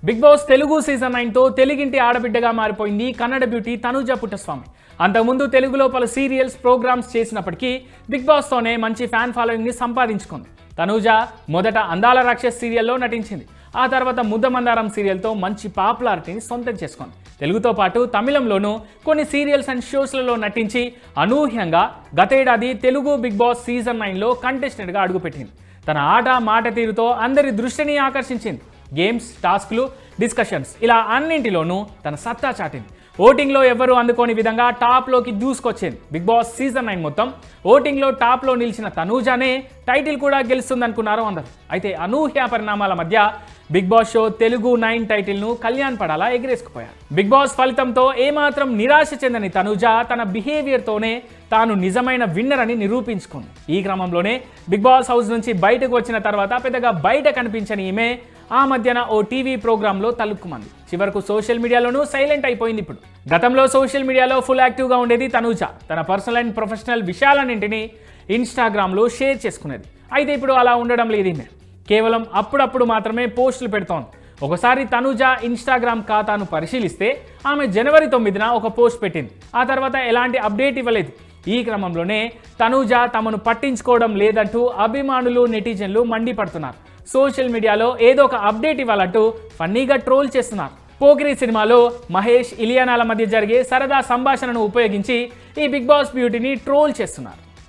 Big boss Telugu season 9తో తెలుగింటి ఆడబిడ్డగా మారిపోయింది Kannada beauty Tanuja Puttaswamy. అంతకుముందు తెలుగులో పలు సీరియల్స్ ప్రోగ్రామ్స్ చేసినప్పటికీ బిగ్ బాస్తోనే మంచి ఫ్యాన్ ఫాలోయింగ్ని సంపాదించుకుంది. తనూజ మొదట అందాల రాక్షస్ సీరియల్లో నటించింది. ఆ తర్వాత ముద్దమందారం సీరియల్తో మంచి పాపులారిటీని సొంతం చేసుకుంది. తెలుగుతో పాటు తమిళంలోనూ కొన్ని సీరియల్స్ అండ్ షోస్లలో నటించి అనూహ్యంగా గతేడాది తెలుగు బిగ్ బాస్ సీజన్ 9లో కంటెస్టెంట్గా అడుగుపెట్టింది. తన ఆట మాట తీరుతో అందరి దృష్టిని ఆకర్షించింది. గేమ్స్, టాస్క్లు, డిస్కషన్స్ ఇలా అన్నింటిలోనూ తన సత్తా చాటింది. ఓటింగ్లో ఎవ్వరూ అందుకోని విధంగా టాప్లోకి దూసుకొచ్చింది. బిగ్ బాస్ సీజన్ 9 మొత్తం ఓటింగ్లో టాప్లో నిలిచిన తనూజానే టైటిల్ కూడా గెలుస్తుందనుకున్నారు అందరూ. అయితే అనూహ్య పరిణామాల మధ్య బిగ్ బాస్ షో తెలుగు 9 టైటిల్ను కళ్యాణ్ పడాలా ఎగిరేసుకుపోయారు. బిగ్ బాస్ ఫలితంతో ఏమాత్రం నిరాశ చెందని తనూజ తన బిహేవియర్తోనే తాను నిజమైన విన్నర్ అని నిరూపించుకుంది. ఈ క్రమంలోనే బిగ్ బాస్ హౌస్ నుంచి బయటకు వచ్చిన తర్వాత పెద్దగా బయట కనిపించని ఈమె ఆ మధ్యన ఓ టీవీ ప్రోగ్రాంలో తలుక్కుమంది. చివరకు సోషల్ మీడియాలోనూ సైలెంట్ అయిపోయింది. ఇప్పుడు గతంలో సోషల్ మీడియాలో ఫుల్ యాక్టివ్గా ఉండేది తనూజ. తన పర్సనల్ అండ్ ప్రొఫెషనల్ విషయాలన్నింటినీ ఇన్స్టాగ్రామ్లో షేర్ చేసుకునేది. అయితే ఇప్పుడు అలా ఉండడం లేదు. ఈమె కేవలం అప్పుడప్పుడు మాత్రమే పోస్టులు పెడుతోంది. ఒకసారి తనూజ ఇన్స్టాగ్రామ్ ఖాతాను పరిశీలిస్తే ఆమె జనవరి 9న ఒక పోస్ట్ పెట్టింది. ఆ తర్వాత ఎలాంటి అప్డేట్ ఇవ్వలేదు. ఈ క్రమంలోనే తనూజ తమను పట్టించుకోవడం లేదంటూ అభిమానులు, నెటిజన్లు మండిపడుతున్నారు. సోషల్ మీడియాలో ఏదో ఒక అప్డేట్ ఇవ్వాలంటూ ఫన్నీగా ట్రోల్ చేస్తున్నారు. పోకిరి సినిమాలో మహేష్, ఇలియానాల మధ్య జరిగే సరదా సంభాషణను ఉపయోగించి ఈ బిగ్ బాస్ బ్యూటీని ట్రోల్ చేస్తున్నారు.